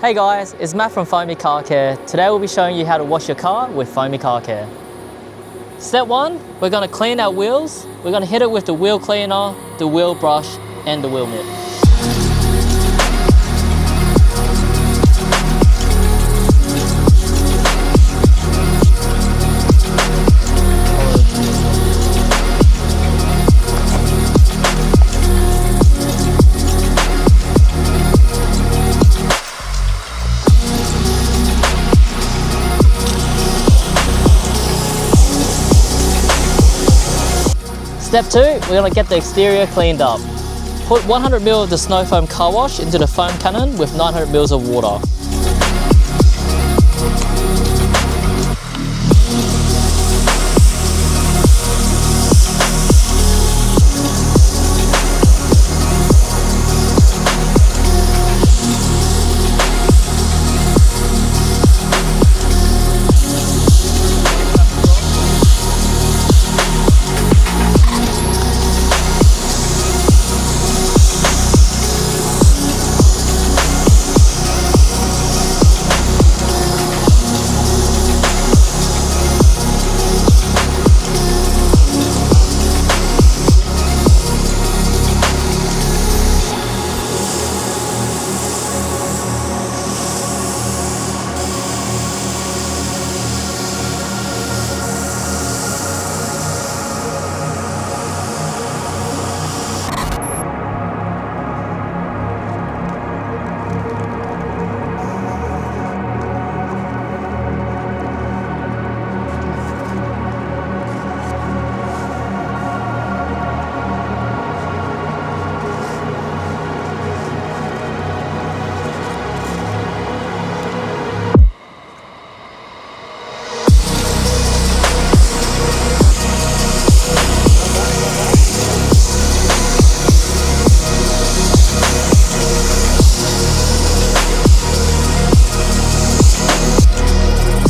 Hey guys, it's Matt from Foamy Car Care. Today we'll be showing you how to wash your car with Foamy Car Care. Step 1, we're going to clean our wheels. We're going to hit it with the wheel cleaner, the wheel brush and the wheel mitt. Step 2, we're going to get the exterior cleaned up. Put 100 ml of the snow foam car wash into the foam cannon with 900 ml of water.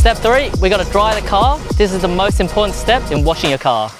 Step 3, we're going to dry the car. This is the most important step in washing your car.